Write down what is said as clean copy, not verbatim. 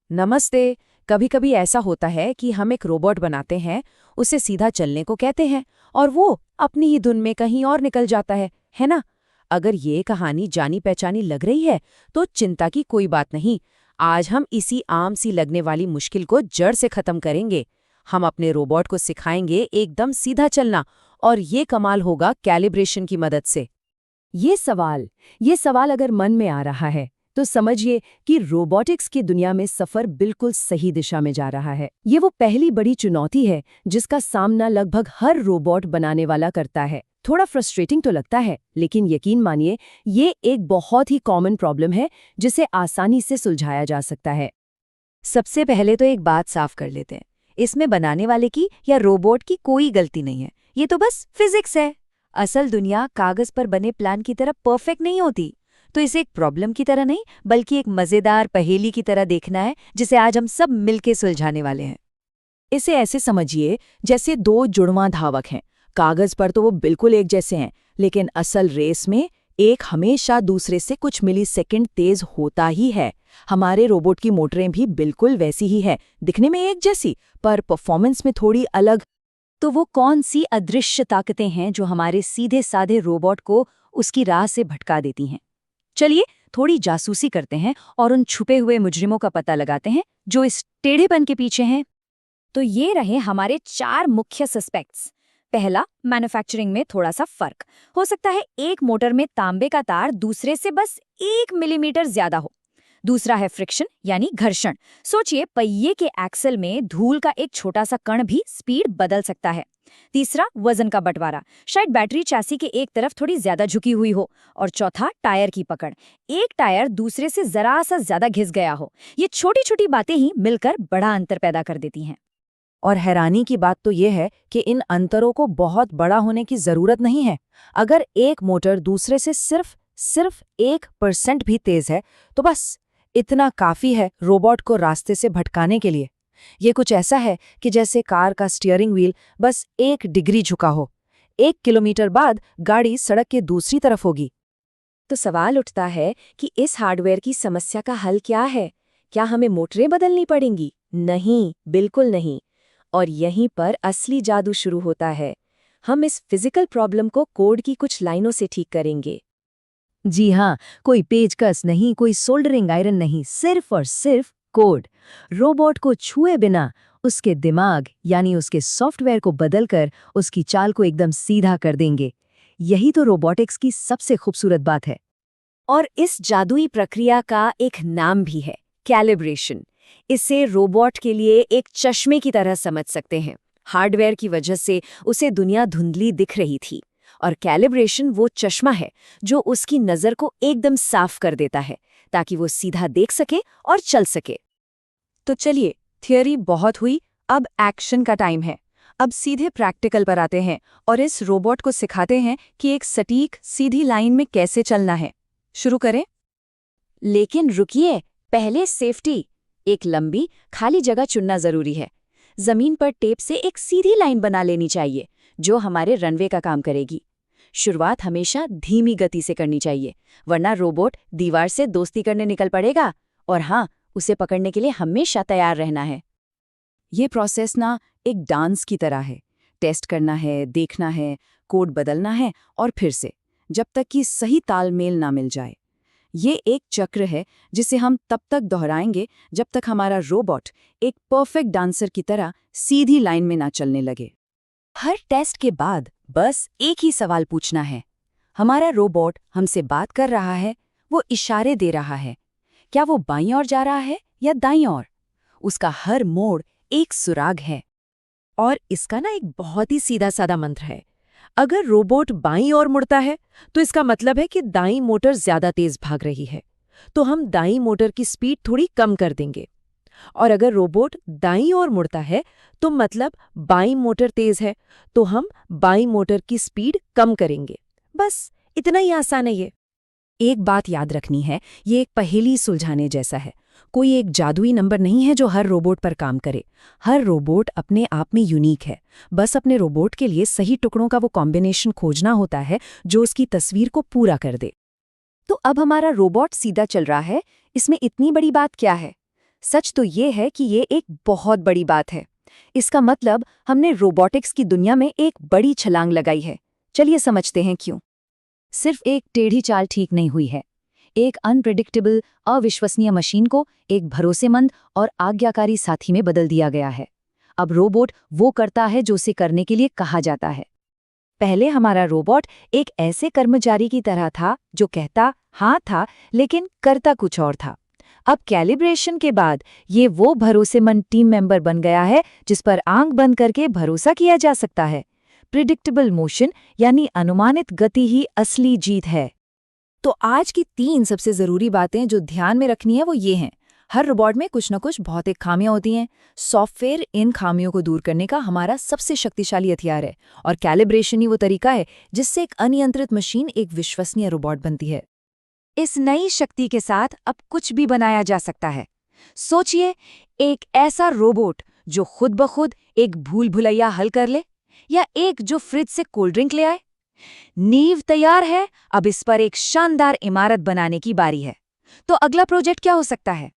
नमस्ते। कभी कभी ऐसा होता है कि हम एक रोबोट बनाते हैं, उसे सीधा चलने को कहते हैं और वो अपनी ही धुन में कहीं और निकल जाता है ना? अगर ये कहानी जानी पहचानी लग रही है तो चिंता की कोई बात नहीं। आज हम इसी आम सी लगने वाली मुश्किल को जड़ से खत्म करेंगे। हम अपने रोबोट को सिखाएंगे एकदम सीधा चलना, और ये कमाल होगा कैलिब्रेशन की मदद से। ये सवाल अगर मन में आ रहा है तो समझिए कि रोबोटिक्स की दुनिया में सफर बिल्कुल सही दिशा में जा रहा है। ये वो पहली बड़ी चुनौती है जिसका सामना लगभग हर रोबोट बनाने वाला करता है। थोड़ा फ्रस्ट्रेटिंग तो लगता है, लेकिन यकीन मानिए ये एक बहुत ही कॉमन प्रॉब्लम है जिसे आसानी से सुलझाया जा सकता है। सबसे पहले तो एक बात साफ कर लेते हैं, इसमें बनाने वाले की या रोबोट की कोई गलती नहीं है। ये तो बस फिजिक्स है। असल दुनिया कागज पर बने प्लान की तरह परफेक्ट नहीं होती। तो इसे एक प्रॉब्लम की तरह नहीं, बल्कि एक मजेदार पहेली की तरह देखना है, जिसे आज हम सब मिलके सुलझाने वाले हैं। इसे ऐसे समझिए जैसे दो जुड़वां धावक हैं। कागज पर तो वो बिल्कुल एक जैसे हैं, लेकिन असल रेस में एक हमेशा दूसरे से कुछ मिलीसेकंड तेज होता ही है। हमारे रोबोट की मोटरें भी बिल्कुल वैसी ही है, दिखने में एक जैसी, पर परफॉर्मेंस में थोड़ी अलग। तो वो कौन सी अदृश्य ताकतें हैं जो हमारे सीधे साधे रोबोट को उसकी राह से भटका देती हैं? चलिए थोड़ी जासूसी करते हैं और उन छुपे हुए मुजरिमों का पता लगाते हैं जो इस टेढ़ेपन के पीछे हैं। तो ये रहे हमारे 4 मुख्य सस्पेक्ट्स। पहला, मैन्युफैक्चरिंग में थोड़ा सा फर्क हो सकता है। एक मोटर में तांबे का तार दूसरे से बस 1 मिलीमीटर ज्यादा हो। दूसरा है फ्रिक्शन यानी घर्षण। सोचिए, पहिए के एक्सल में धूल का एक छोटा सा कण भी स्पीड बदल सकता है। तीसरा, वजन का बंटवारा। शायद बैटरी चैसी के एक तरफ थोड़ी ज्यादा झुकी हुई हो। और चौथा, टायर की पकड़। एक टायर दूसरे से जरा सा ज्यादा घिस गया हो। ये छोटी छोटी बातें ही मिलकर बड़ा अंतर पैदा कर देती हैं। और हैरानी की बात तो ये है कि इन अंतरों को बहुत बड़ा होने की जरूरत नहीं है। अगर एक मोटर दूसरे से सिर्फ 1% भी तेज है तो बस इतना काफी है रोबोट को रास्ते से भटकाने के लिए। ये कुछ ऐसा है कि जैसे कार का स्टीयरिंग व्हील बस 1 डिग्री झुका हो, 1 किलोमीटर बाद गाड़ी सड़क के दूसरी तरफ होगी। तो सवाल उठता है कि इस हार्डवेयर की समस्या का हल क्या है? क्या हमें मोटरें बदलनी पड़ेंगी? नहीं, बिल्कुल नहीं। और यहीं पर असली जादू शुरू होता है। हम इस फिजिकल प्रॉब्लम को कोड की कुछ लाइनों से ठीक करेंगे। जी हाँ, कोई पेचकस नहीं, कोई सोल्डरिंग आयरन नहीं, सिर्फ और सिर्फ कोड। रोबोट को छुए बिना उसके दिमाग यानी उसके सॉफ्टवेयर को बदलकर उसकी चाल को एकदम सीधा कर देंगे। यही तो रोबोटिक्स की सबसे खूबसूरत बात है। और इस जादुई प्रक्रिया का एक नाम भी है, कैलिब्रेशन। इसे रोबोट के लिए एक चश्मे की तरह समझ सकते हैं। हार्डवेयर की वजह से उसे दुनिया धुंधली दिख रही थी, और कैलिब्रेशन वो चश्मा है जो उसकी नज़र को एकदम साफ कर देता है, ताकि वो सीधा देख सके और चल सके। तो चलिए, थियरी बहुत हुई, अब एक्शन का टाइम है। अब सीधे प्रैक्टिकल पर आते हैं और इस रोबोट को सिखाते हैं कि एक सटीक सीधी लाइन में कैसे चलना है। शुरू करें? लेकिन रुकिए, पहले सेफ्टी। एक लंबी खाली जगह चुनना जरूरी है। जमीन पर टेप से एक सीधी लाइन बना लेनी चाहिए जो हमारे रनवे का काम करेगी। शुरुआत हमेशा धीमी गति से करनी चाहिए, वरना रोबोट दीवार से दोस्ती करने निकल पड़ेगा। और हाँ, उसे पकड़ने के लिए हमेशा तैयार रहना है। ये प्रोसेस ना एक डांस की तरह है। टेस्ट करना है, देखना है, कोड बदलना है और फिर से, जब तक कि सही तालमेल ना मिल जाए। ये एक चक्र है जिसे हम तब तक दोहराएंगे जब तक हमारा रोबोट एक परफेक्ट डांसर की तरह सीधी लाइन में ना चलने लगे। हर टेस्ट के बाद बस एक ही सवाल पूछना है। हमारा रोबोट हमसे बात कर रहा है, वो इशारे दे रहा है। क्या वो बाईं ओर जा रहा है या दाईं ओर? उसका हर मोड़ एक सुराग है। और इसका ना एक बहुत ही सीधा साधा मंत्र है। अगर रोबोट बाईं ओर मुड़ता है तो इसका मतलब है कि दाईं मोटर ज्यादा तेज भाग रही है, तो हम दाईं मोटर की स्पीड थोड़ी कम कर देंगे। और अगर रोबोट दाईं ओर मुड़ता है तो मतलब बाईं मोटर तेज है, तो हम बाईं मोटर की स्पीड कम करेंगे। बस इतना ही आसान है ये। एक बात याद रखनी है, ये एक पहेली सुलझाने जैसा है। कोई एक जादुई नंबर नहीं है जो हर रोबोट पर काम करे। हर रोबोट अपने आप में यूनिक है। बस अपने रोबोट के लिए सही टुकड़ों का वो कॉम्बिनेशन खोजना होता है जो उसकी तस्वीर को पूरा कर दे। तो अब हमारा रोबोट सीधा चल रहा है, इसमें इतनी बड़ी बात क्या है? सच तो ये है कि ये एक बहुत बड़ी बात है। इसका मतलब हमने रोबोटिक्स की दुनिया में एक बड़ी छलांग लगाई है। चलिए समझते हैं क्यों। सिर्फ एक टेढ़ी चाल ठीक नहीं हुई है। एक अनप्रेडिक्टेबल, अविश्वसनीय मशीन को एक भरोसेमंद और आज्ञाकारी साथी में बदल दिया गया है। अब रोबोट वो करता है जो उसे करने के लिए कहा जाता है। पहले हमारा रोबोट एक ऐसे कर्मचारी की तरह था जो कहता हाँ था, लेकिन करता कुछ और था। अब कैलिब्रेशन के बाद ये वो भरोसेमंद टीम मेंबर बन गया है जिस पर आंख बंद करके भरोसा किया जा सकता है। प्रिडिक्टेबल मोशन यानी अनुमानित गति ही असली जीत है। तो आज की 3 सबसे ज़रूरी बातें जो ध्यान में रखनी है वो ये हैं। हर रोबोट में कुछ न कुछ भौतिक खामियां होती हैं। सॉफ्टवेयर इन खामियों को दूर करने का हमारा सबसे शक्तिशाली हथियार है, और कैलिब्रेशन ही वो तरीका है जिससे एक अनियंत्रित मशीन एक विश्वसनीय रोबोट बनती है। इस नई शक्ति के साथ अब कुछ भी बनाया जा सकता है। सोचिए, एक ऐसा रोबोट जो खुद ब खुद एक भूल भुलैया हल कर ले, या एक जो फ्रिज से कोल्ड ड्रिंक ले आए। नींव तैयार है, अब इस पर एक शानदार इमारत बनाने की बारी है। तो अगला प्रोजेक्ट क्या हो सकता है?